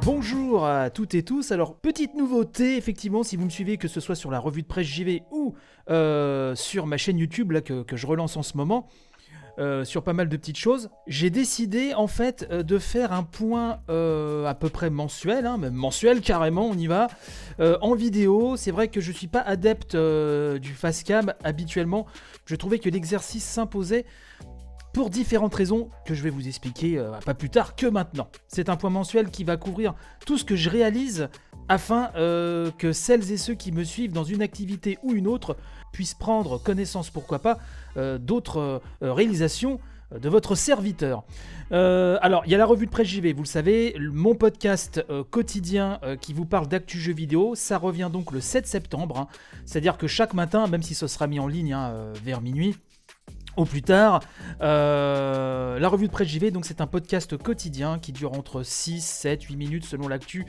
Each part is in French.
Bonjour à toutes et tous. Alors, petite nouveauté, effectivement, si vous me suivez, que ce soit sur la revue de presse JV ou sur ma chaîne YouTube là, que je relance en ce moment, sur pas mal de petites choses, j'ai décidé en fait de faire un point à peu près mensuel, même mensuel carrément, on y va, en vidéo. C'est vrai que je suis pas adepte du facecam habituellement. Je trouvais que l'exercice s'imposait pour différentes raisons que je vais vous expliquer pas plus tard que maintenant. C'est un point mensuel qui va couvrir tout ce que je réalise afin que celles et ceux qui me suivent dans une activité ou une autre puissent prendre connaissance, pourquoi pas, d'autres réalisations de votre serviteur. Alors, il y a la revue de presse JV, vous le savez, mon podcast quotidien qui vous parle d'actu jeux vidéo, ça revient donc le 7 septembre, c'est-à-dire que chaque matin, même si ce sera mis en ligne vers minuit, au plus tard, la revue de presse JV, donc c'est un podcast quotidien qui dure entre 6, 7, 8 minutes selon l'actu,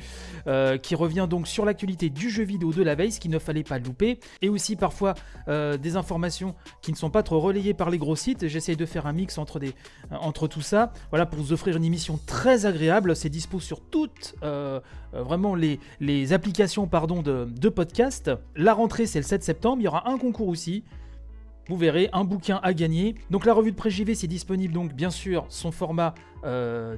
qui revient donc sur l'actualité du jeu vidéo de la veille, ce qu'il ne fallait pas louper, et aussi parfois des informations qui ne sont pas trop relayées par les gros sites. J'essaye de faire un mix entre tout ça, voilà, pour vous offrir une émission très agréable. C'est dispo sur toutes vraiment les applications de podcast. La rentrée, c'est le 7 septembre, il y aura un concours aussi. Vous verrez, un bouquin à gagner. Donc la revue de presse JV, c'est disponible, donc bien sûr, son format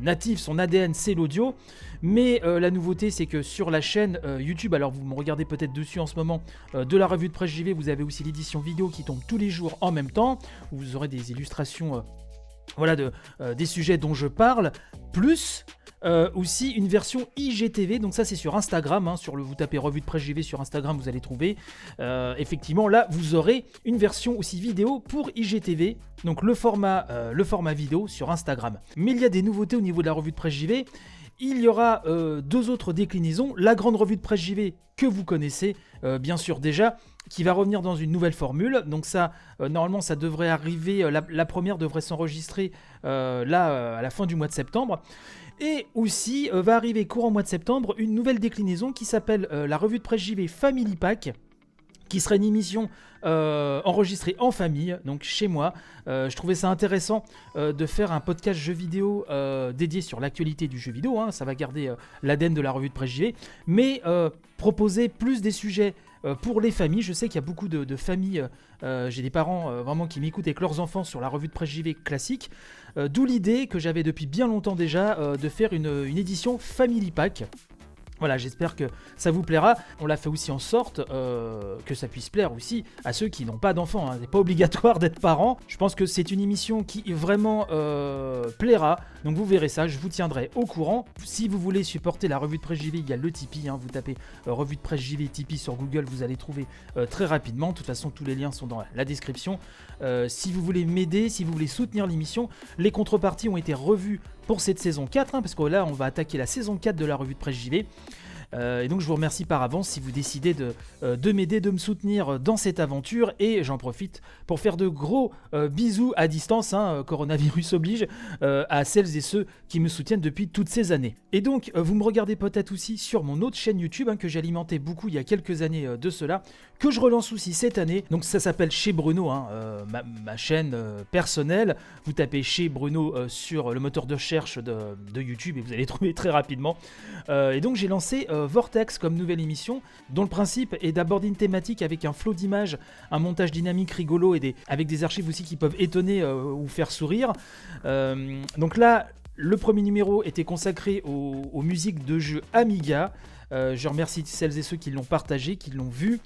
natif, son ADN, c'est l'audio. Mais la nouveauté, c'est que sur la chaîne YouTube, alors vous me regardez peut-être dessus en ce moment, de la revue de presse JV, vous avez aussi l'édition vidéo qui tombe tous les jours en même temps, où vous aurez des illustrations des sujets dont je parle, plus aussi une version IGTV, donc ça c'est sur Instagram, vous tapez revue de presse JV sur Instagram, vous allez trouver, effectivement là vous aurez une version aussi vidéo pour IGTV, donc le format vidéo sur Instagram. Mais il y a des nouveautés au niveau de la revue de presse JV. Il y aura deux autres déclinaisons, la grande revue de presse JV que vous connaissez bien sûr déjà, qui va revenir dans une nouvelle formule. Donc ça, normalement, ça devrait arriver, la première devrait s'enregistrer à la fin du mois de septembre. Et aussi, va arriver courant mois de septembre, une nouvelle déclinaison qui s'appelle la revue de presse JV Family Pack, qui serait une émission enregistrée en famille, donc chez moi. Je trouvais ça intéressant de faire un podcast jeu vidéo dédié sur l'actualité du jeu vidéo, ça va garder l'ADN de la revue de presse JV, mais proposer plus des sujets pour les familles. Je sais qu'il y a beaucoup de familles, j'ai des parents vraiment qui m'écoutent avec leurs enfants sur la revue de presse JV classique, d'où l'idée que j'avais depuis bien longtemps déjà de faire une édition Family Pack. Voilà, j'espère que ça vous plaira. On l'a fait aussi en sorte que ça puisse plaire aussi à ceux qui n'ont pas d'enfants. C'est pas obligatoire d'être parent. Je pense que c'est une émission qui vraiment plaira. Donc vous verrez ça, je vous tiendrai au courant. Si vous voulez supporter la revue de presse JV, il y a le Tipeee. Vous tapez revue de presse JV Tipeee sur Google, vous allez trouver très rapidement. De toute façon, tous les liens sont dans la description. Si vous voulez m'aider, si vous voulez soutenir l'émission, les contreparties ont été revues pour cette saison 4, parce que là on va attaquer la saison 4 de la revue de presse JV. Et donc je vous remercie par avance si vous décidez de m'aider, de me soutenir dans cette aventure, et j'en profite pour faire de gros bisous à distance, coronavirus oblige, à celles et ceux qui me soutiennent depuis toutes ces années. Et donc vous me regardez peut-être aussi sur mon autre chaîne YouTube que j'alimentais beaucoup il y a quelques années de cela, que je relance aussi cette année, donc ça s'appelle Chez Bruno, ma chaîne personnelle. Vous tapez Chez Bruno sur le moteur de recherche de YouTube et vous allez trouver très rapidement. Et donc j'ai lancé Vortex comme nouvelle émission, dont le principe est d'aborder une thématique avec un flow d'images, un montage dynamique rigolo et avec des archives aussi qui peuvent étonner ou faire sourire. Donc là, le premier numéro était consacré aux musiques de jeux Amiga. Je remercie celles et ceux qui l'ont partagé, qui l'ont vu.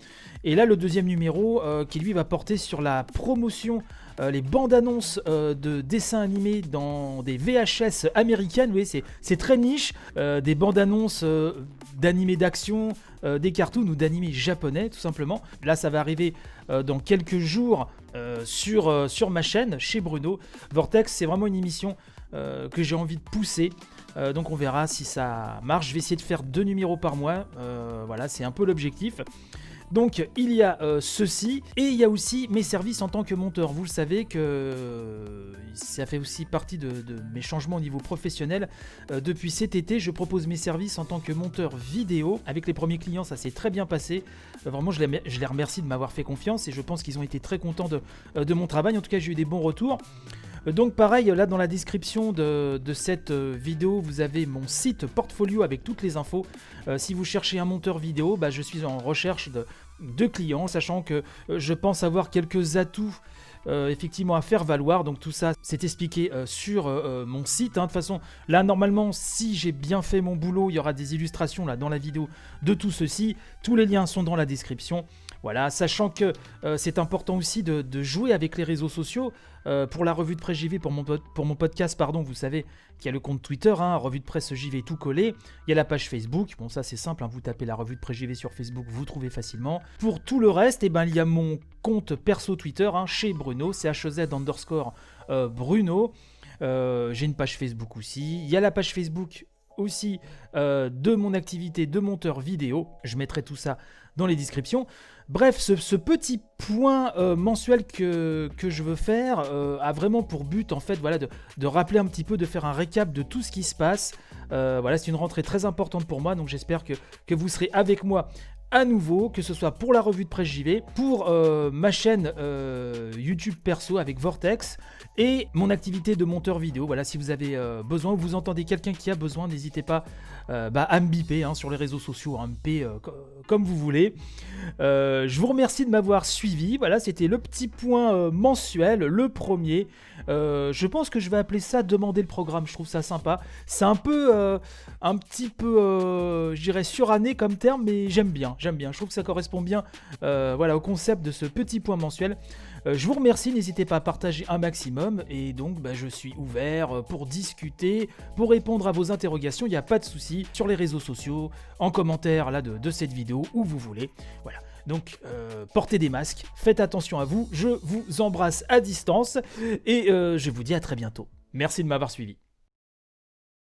Et là, le deuxième numéro qui lui va porter sur la promotion, les bandes annonces de dessins animés dans des VHS américaines. Vous voyez, c'est très niche, des bandes annonces d'animés d'action, des cartoons ou d'animés japonais tout simplement. Là, ça va arriver dans quelques jours sur ma chaîne, chez Bruno. Vortex, c'est vraiment une émission que j'ai envie de pousser. Donc on verra si ça marche. Je vais essayer de faire 2 numéros par mois. Voilà, c'est un peu l'objectif. Donc il y a ceci, et il y a aussi mes services en tant que monteur. Vous le savez que ça fait aussi partie de mes changements au niveau professionnel. Depuis cet été, je propose mes services en tant que monteur vidéo. Avec les premiers clients, ça s'est très bien passé. Vraiment, je les remercie de m'avoir fait confiance, et je pense qu'ils ont été très contents de mon travail. En tout cas, j'ai eu des bons retours. Donc pareil, là dans la description de cette vidéo, vous avez mon site portfolio avec toutes les infos. Si vous cherchez un monteur vidéo, je suis en recherche de clients, sachant que je pense avoir quelques atouts effectivement à faire valoir. Donc tout ça c'est expliqué sur mon site. De toute façon, là normalement, si j'ai bien fait mon boulot, il y aura des illustrations là dans la vidéo de tout ceci. Tous les liens sont dans la description. Voilà, sachant que c'est important aussi de jouer avec les réseaux sociaux. Pour la revue de presse JV, pour mon podcast, pardon, vous savez qu'il y a le compte Twitter, revue de presse JV tout collé. Il y a la page Facebook, bon ça c'est simple, vous tapez la revue de presse JV sur Facebook, vous trouvez facilement. Pour tout le reste, il y a mon compte perso Twitter, chez Bruno, CHEZ_Bruno. J'ai une page Facebook aussi. Il y a la page Facebook aussi de mon activité de monteur vidéo. Je mettrai tout ça dans les descriptions. Bref, ce petit point mensuel que je veux faire a vraiment pour but en fait, de rappeler un petit peu, de faire un récap de tout ce qui se passe. C'est une rentrée très importante pour moi, donc j'espère que vous serez avec moi à nouveau, que ce soit pour la revue de presse JV, pour ma chaîne YouTube perso avec Vortex et mon activité de monteur vidéo. Voilà, si vous avez besoin ou vous entendez quelqu'un qui a besoin, n'hésitez pas à me biper sur les réseaux sociaux, à me biper comme vous voulez. Je vous remercie de m'avoir suivi. Voilà, c'était le petit point mensuel, le premier. Je pense que je vais appeler ça demander le programme. Je trouve ça sympa. C'est un petit peu, je dirais suranné comme terme, mais j'aime bien. Je trouve que ça correspond bien au concept de ce petit point mensuel. Je vous remercie, n'hésitez pas à partager un maximum et donc je suis ouvert pour discuter, pour répondre à vos interrogations, il n'y a pas de souci, sur les réseaux sociaux, en commentaire là de cette vidéo, où vous voulez. Voilà, donc portez des masques, faites attention à vous, je vous embrasse à distance et je vous dis à très bientôt. Merci de m'avoir suivi.